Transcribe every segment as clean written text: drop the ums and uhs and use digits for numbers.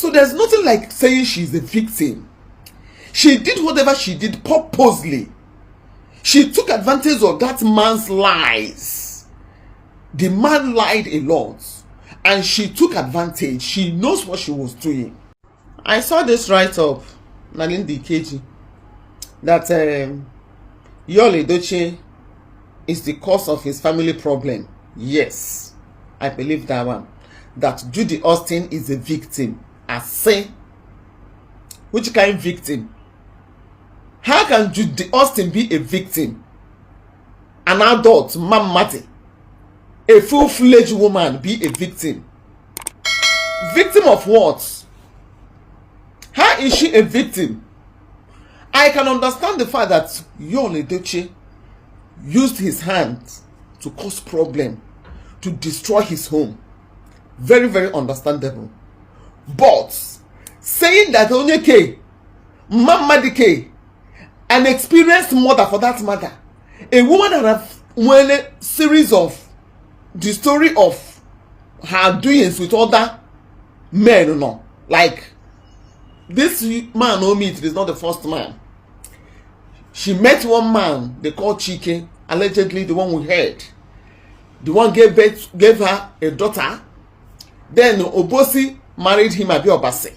So there's nothing like saying she's a victim. She did whatever she did purposely. She took advantage of that man's lies. The man lied a lot, and she took advantage. She knows what she was doing. I saw this write-up, Nalindi Keji, that Yul Edochie is the cause of his family problem. Yes, I believe that one. That Judy Austin is a victim. I say, which kind of victim? How can Judy Austin be a victim? An adult, Mati, a full-fledged woman be a victim? Victim of what? How is she a victim? I can understand the fact that Yul Edochie used his hands to cause problem, to destroy his home. Very, very understandable. But saying that only K, Mama K, an experienced mother for that matter, a woman that have won a series of the story of her doings with other men, no, like this man, it is not the first man. She met one man they call Chike, allegedly the one we heard. The one gave her a daughter. Then Obosi married him, Abi Obase.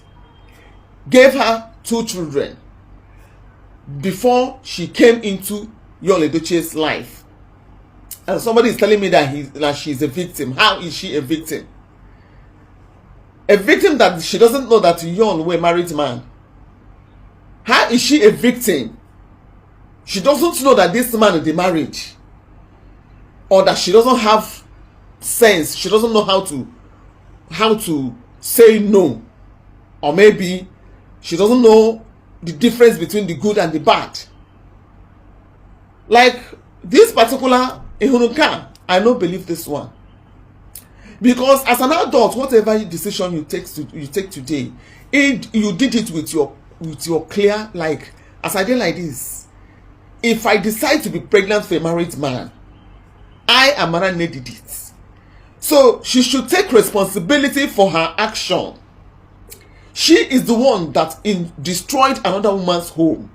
Gave her 2 children before she came into Yul Edochie's life. And somebody is telling me that she's a victim. How is she a victim? A victim that she doesn't know that Yul was a married man. How is she a victim? She doesn't know that this man is the marriage. Or that she doesn't have sense. She doesn't know how to say no. Or maybe she doesn't know the difference between the good and the bad. Like this particular Ehunuka, I don't believe this one. Because as an adult, whatever decision you take today, you did it with your clear, like, as I did like this. If I decide to be pregnant for a married man, I, Amaranne, did it. So she should take responsibility for her action. She is the one that destroyed another woman's home.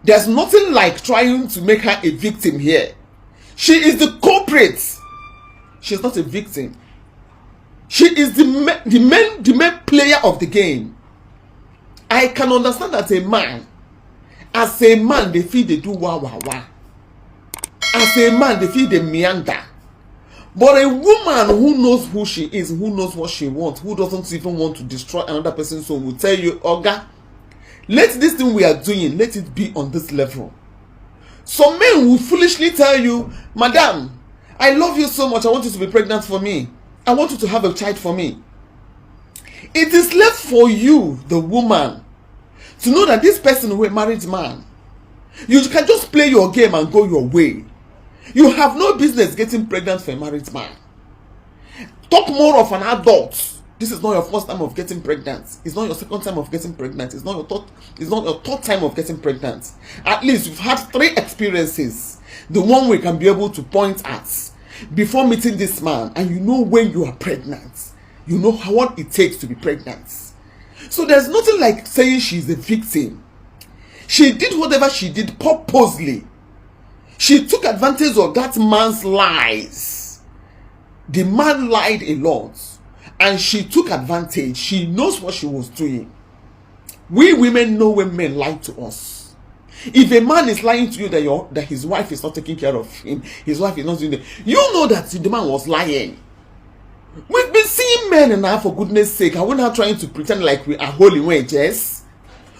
There's nothing like trying to make her a victim here. She is the culprit. She's not a victim. She is the main player of the game. I can understand that as a man, they feel they do wah wah wah. As a man, they feel they meander. But a woman who knows who she is, who knows what she wants, who doesn't even want to destroy another person's soul, will tell you, Oga, let this thing we are doing, let it be on this level. Some men will foolishly tell you, Madam, I love you so much, I want you to be pregnant for me. I want you to have a child for me. It is left for you, the woman, to know that this person who is a married man, you can just play your game and go your way. You have no business getting pregnant for a married man. Talk more of an adult. This is not your first time of getting pregnant. It's not your second time of getting pregnant. It's not your third time of getting pregnant. At least you've had 3 experiences. The one we can be able to point at before meeting this man, and you know when you are pregnant. You know what it takes to be pregnant. So there's nothing like saying she's a victim. She did whatever she did purposely. She took advantage of that man's lies. The man lied a lot, and she took advantage. She knows what she was doing. We women know when men lie to us. If a man is lying to you that his wife is not taking care of him, his wife is not doing it, you know that the man was lying. We've been seeing men now, for goodness sake, and we're not trying to pretend like we are holy wages.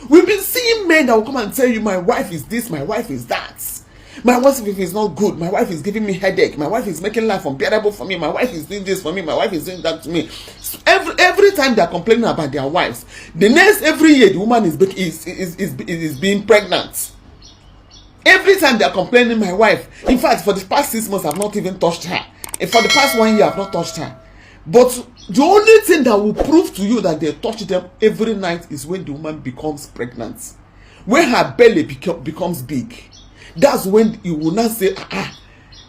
We've been seeing men that will come and tell you, my wife is this, my wife is that. My wife is not good. My wife is giving me headache. My wife is making life unbearable for me. My wife is doing this for me. My wife is doing that to me. So every time they are complaining about their wives, every year the woman is being pregnant. Every time they are complaining, my wife. In fact, for the past 6 months, I've not even touched her. And for the past 1 year, I've not touched her. But the only thing that will prove to you that they touch them every night is when the woman becomes pregnant. When her belly becomes big. That's when you will not say,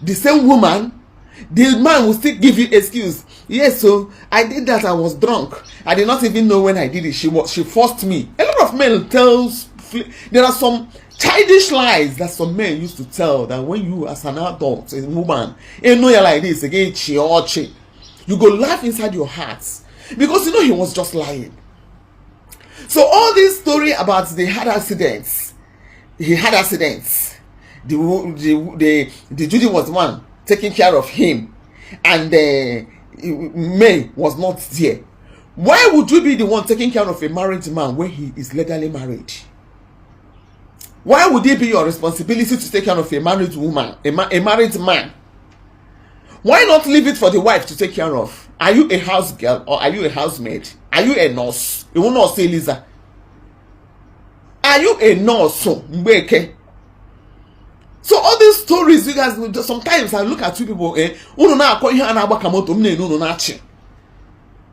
the same woman, the man will still give you excuse. Yes, so I did that. I was drunk. I did not even know when I did it. She forced me. A lot of men there are some childish lies that some men used to tell, that when you as an adult, a woman, you know you're like this again, you go laugh inside your heart because you know he was just lying. So all this story about he had accidents. The Judy was the one taking care of him, and May was not there. Why would you be the one taking care of a married man when he is legally married? Why would it be your responsibility to take care of a married woman, a married man? Why not leave it for the wife to take care of? Are you a house girl or are you a housemaid? Are you a nurse? You will not say Lisa. Are you a nurse? So all these stories, you guys, sometimes I look at you people,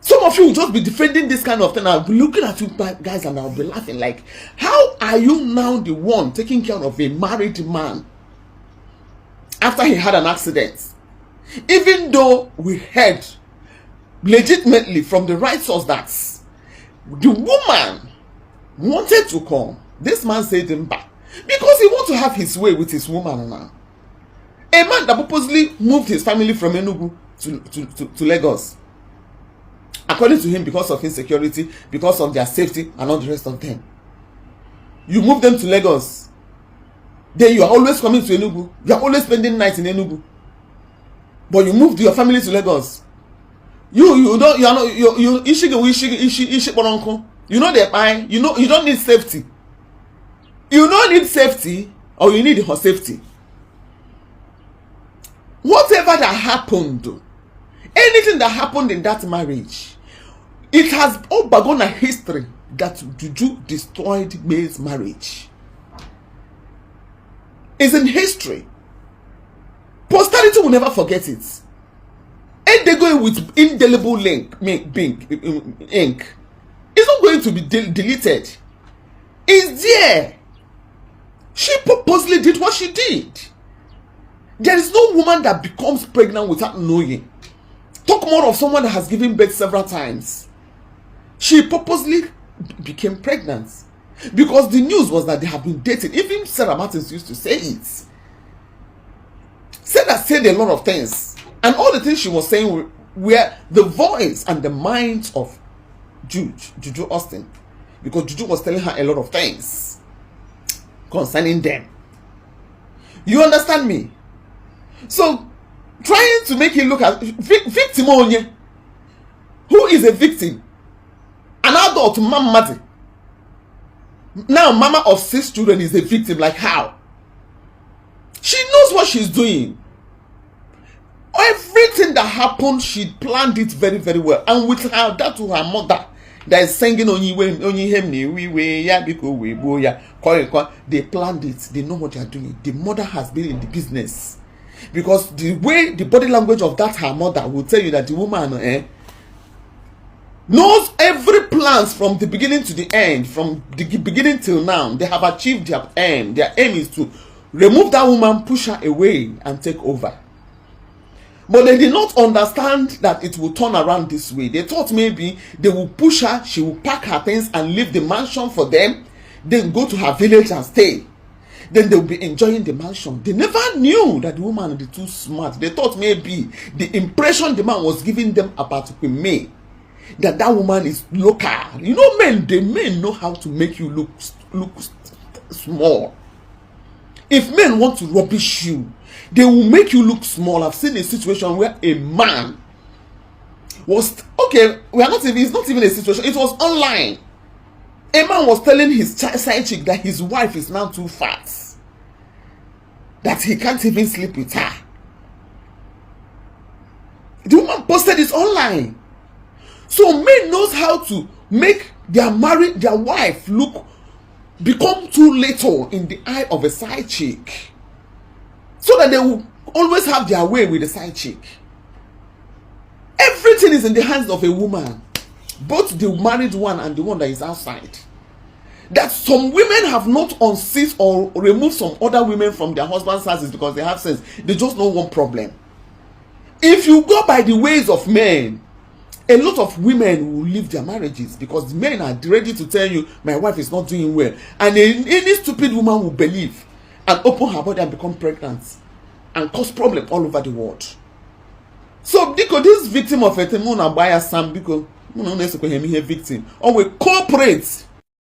some of you will just be defending this kind of thing. I'll be looking at you guys and I'll be laughing like, how are you now the one taking care of a married man after he had an accident? Even though we heard legitimately from the right source that the woman wanted to come, this man said him back because he wants to have his way with his woman now. A man that purposely moved his family from Enugu to Lagos, according to him, because of insecurity, because of their safety and all the rest of them. You move them to Lagos, then you are always coming to Enugu, you are always spending nights in Enugu, but you moved your family to Lagos. You don't need safety. You don't need safety, or you need her safety. Whatever that happened, anything that happened in that marriage, it has all begun a history that Juju destroyed May's marriage. It's in history. Posterity will never forget it. And they go with indelible ink. It's not going to be deleted. It's there. She purposely did what she did. There is no woman that becomes pregnant without knowing. Talk more of someone that has given birth several times. She purposely became pregnant because the news was that they have been dating. Even Sarah Martins used to say it. Sarah said a lot of things, and all the things she was saying were the voice and the minds of Judy Austin, because Juju was telling her a lot of things concerning them. You understand me? So, trying to make it look at victim only. Who is a victim? An adult mama. Now, mama of 6 children is a victim. Like how? She knows what she's doing. Everything that happened, she planned it very, very well. And with her, that to her mother, that is singing only him, they planned it. They know what they are doing. The mother has been in the business. Because the way, the body language of that her mother will tell you that the woman knows every plans from the beginning to the end, from the beginning till now. They have achieved their aim. Their aim is to remove that woman, push her away, and take over. But they did not understand that it will turn around this way. They thought maybe they will push her, she will pack her things and leave the mansion for them, then go to her village and stay. Then they will be enjoying the mansion. They never knew that the woman is too smart. They thought maybe the impression the man was giving them about Queen May, that woman is local. You know, men know how to make you look small. If men want to rubbish you, they will make you look small. I've seen a situation where a man was it's not even a situation, it was online. A man was telling his side chick that his wife is now too fat, that he can't even sleep with her. The woman posted it online. So men knows how to make their wife become too little in the eye of a side chick, so that they will always have their way with the side chick. Everything is in the hands of a woman, both the married one and the one that is outside. That some women have not unseated or removed some other women from their husband's houses because they have sense. They just know one problem. If you go by the ways of men, A lot of women will leave their marriages because men are ready to tell you, my wife is not doing well. And any stupid woman will believe and open her body and become pregnant and cause problems all over the world. So, because this victim of a temuna buyer Sam, because victim, or we cooperate